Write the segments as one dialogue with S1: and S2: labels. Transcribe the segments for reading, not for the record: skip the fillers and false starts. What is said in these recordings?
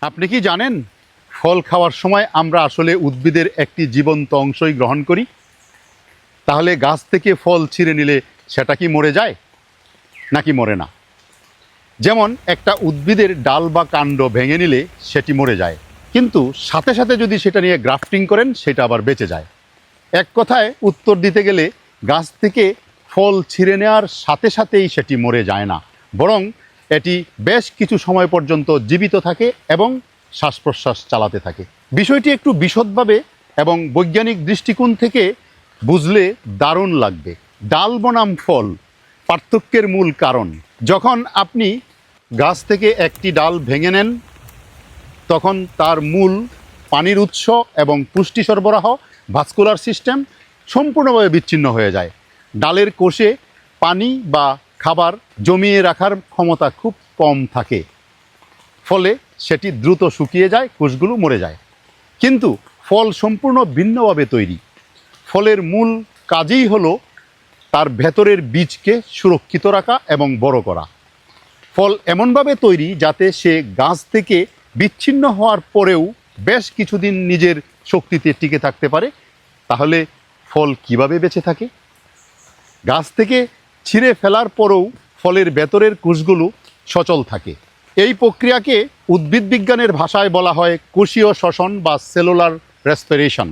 S1: আপনি কি জানেন ফল খাওয়ার সময় আমরা আসলে উদ্ভিদের একটি জীবন্ত অংশই গ্রহণ করি? তাহলে গাছ থেকে ফল ছিঁড়ে নিলে সেটা কি মরে যায় নাকি মরে না? যেমন একটা উদ্ভিদের ডাল বা কাণ্ড ভেঙে নিলে সেটি মরে যায়, কিন্তু সাথে সাথে যদি সেটা নিয়ে গ্রাফটিং করেন সেটা আবার বেঁচে যায়। এক কথায় উত্তর দিতে গেলে গাছ থেকে ফল ছিঁড়ে নেওয়ার সাথে সাথেই সেটি মরে যায় না, বরং এটি বেশ কিছু সময় পর্যন্ত জীবিত থাকে এবং শ্বাস প্রশ্বাস চালাতে থাকে। বিষয়টি একটু বিশদভাবে এবং বৈজ্ঞানিক দৃষ্টিকোণ থেকে বুঝলে দারুণ লাগবে। ডাল বনাম ফল পার্থক্যের মূল কারণ, যখন আপনি গাছ থেকে একটি ডাল ভেঙে নেন তখন তার মূল পানির উৎস এবং পুষ্টি সরবরাহ ভাস্কুলার সিস্টেম সম্পূর্ণভাবে বিচ্ছিন্ন হয়ে যায়। ডালের কোষে পানি বা খাবার জমিয়ে রাখার ক্ষমতা খুব কম থাকে, ফলে সেটি দ্রুত শুকিয়ে যায়, কোষগুলো মরে যায়। কিন্তু ফল সম্পূর্ণ ভিন্নভাবে তৈরি। ফলের মূল কাজই হলো তার ভেতরের বীজকে সুরক্ষিত রাখা এবং বড় করা। ফল এমনভাবে তৈরি যাতে সে গাছ থেকে বিচ্ছিন্ন হওয়ার পরেও বেশ কিছুদিন নিজের শক্তিতে টিকে থাকতে পারে। তাহলে ফল কিভাবে বেঁচে থাকে? গাছ থেকে ছিঁড়ে ফেলার পরেও ফলের ভেতরের কোষগুলো সচল থাকে। এই প্রক্রিয়াকে উদ্ভিদ বিজ্ঞানের ভাষায় বলা হয় কোষীয় শ্বসন বা সেলুলার রেসপিরেশন।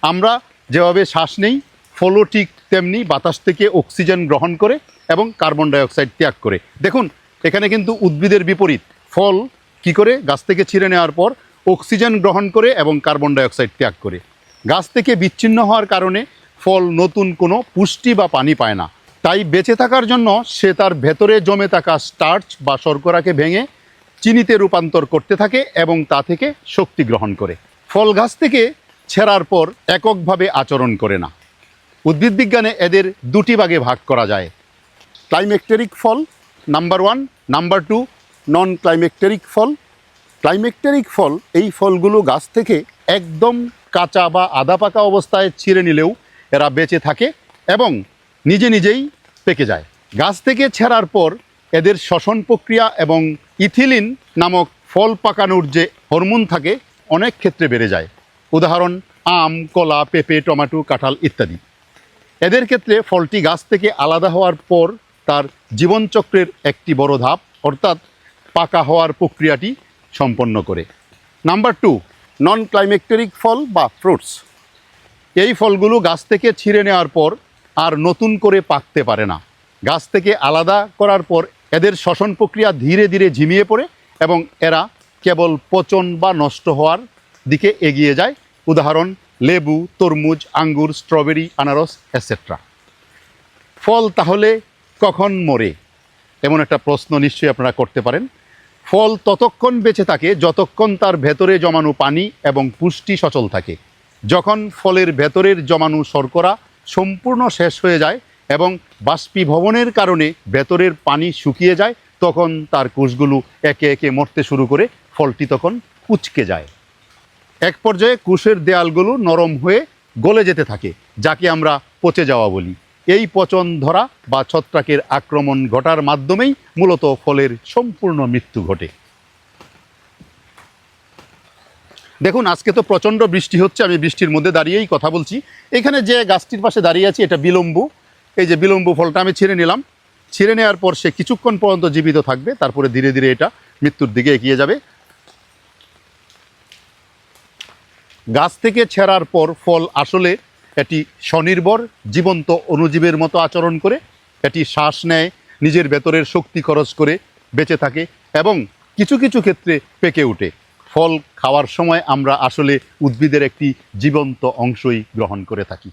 S1: আমরা যেভাবে শ্বাস নেই, ফলও ঠিক তেমনি বাতাস থেকে অক্সিজেন গ্রহণ করে এবং কার্বন ডাইঅক্সাইড ত্যাগ করে। দেখুন, এখানে কিন্তু উদ্ভিদের বিপরীত। ফল কি করে? গাছ থেকে ছিঁড়ে নেওয়ার পর অক্সিজেন গ্রহণ করে এবং কার্বন ডাইঅক্সাইড ত্যাগ করে। গাছ থেকে বিচ্ছিন্ন হওয়ার কারণে ফল নতুন কোনো পুষ্টি বা পানি পায় না। তাই বেঁচে থাকার জন্য সে তার ভেতরে জমে থাকা স্টার্চ বা শর্করাকে ভেঙে চিনিতে রূপান্তর করতে থাকে এবং তা থেকে শক্তি গ্রহণ করে। ফল গাছ থেকে ছেঁড়ার পর এককভাবে আচরণ করে না। উদ্ভিদ বিজ্ঞানে এদের দুটি ভাগে ভাগ করা যায়। ক্লাইমেক্টেরিক ফল নাম্বার 1, নাম্বার 2 নন ক্লাইমেক্টেরিক ফল। ক্লাইমেক্টেরিক ফল, এই ফলগুলো গাছ থেকে একদম কাঁচা বা আধা পাকা অবস্থায় ছিঁড়ে নিলেও এরা বেঁচে থাকে এবং নিজে নিজেই পেকে যায়। গাছ থেকে ছেঁড়ার পর এদের শ্বসন প্রক্রিয়া এবং ইথিলিন নামক ফল পাকানোর যে হরমোন থাকে অনেক ক্ষেত্রে বেড়ে যায়। উদাহরণ আম, কলা, পেঁপে, টমেটো, কাঁঠাল ইত্যাদি। এদের ক্ষেত্রে ফলটি গাছ থেকে আলাদা হওয়ার পর তার জীবনচক্রের একটি বড় ধাপ অর্থাৎ পাকা হওয়ার প্রক্রিয়াটি সম্পন্ন করে। নাম্বার 2 নন ক্লাইমেক্টেরিক ফল বা ফ্রুটস। এই ফলগুলো গাছ থেকে ছিঁড়ে নেওয়ার পর আর নতুন করে পাকতে পারে না। গাছ থেকে আলাদা করার পর এদের শ্বসন প্রক্রিয়া ধীরে ধীরে ঝিমিয়ে পড়ে এবং এরা কেবল পচন বা নষ্ট হওয়ার দিকে এগিয়ে যায়। উদাহরণ লেবু, তরমুজ, আঙ্গুর, স্ট্রবেরি, আনারস এটসেট্রা। ফল তাহলে কখন মরে? এমন একটা প্রশ্ন নিশ্চয়ই আপনারা করতে পারেন। ফল ততক্ষণ বেঁচে থাকে যতক্ষণ তার ভেতরে জমানো পানি এবং পুষ্টি সচল থাকে। যখন ফলের ভেতরের জমানো শর্করা সম্পূর্ণ শেষ হয়ে যায় এবং বাষ্পীভবনের কারণে ভেতরের পানি শুকিয়ে যায়, তখন তার কোষগুলো একে একে মরতে শুরু করে। ফলটি তখন কুঁচকে যায়। এক পর্যায়ে কোষের দেয়ালগুলো নরম হয়ে গলে যেতে থাকে, যাকে আমরা পচে যাওয়া বলি। এই পচন ধরা বা ছত্রাকের আক্রমণ ঘটার মাধ্যমেই মূলত ফলের সম্পূর্ণ মৃত্যু ঘটে। দেখুন, আজকে তো প্রচণ্ড বৃষ্টি হচ্ছে, আমি বৃষ্টির মধ্যে দাঁড়িয়েই কথা বলছি। এখানে যে গাছটির পাশে দাঁড়িয়ে আছি এটা বিলম্বু। এই যে বিলম্বু ফলটা আমি ছিঁড়ে নিলাম। ছিঁড়ে নেওয়ার পর সে কিছুক্ষণ পর্যন্ত জীবিত থাকবে, তারপরে ধীরে ধীরে এটা মৃত্যুর দিকে এগিয়ে যাবে। গাছ থেকে ছেঁড়ার পর ফল আসলে এটি স্বনির্ভর জীবন্ত অণুজীবের মতো আচরণ করে। এটি শ্বাস নেয়, নিজের ভেতরের শক্তি খরচ করে বেঁচে থাকে এবং কিছু কিছু ক্ষেত্রে পেকে ওঠে। ফল খাওয়ার সময় আমরা আসলে উদ্ভিদের একটি জীবন্ত অংশই গ্রহণ করে থাকি।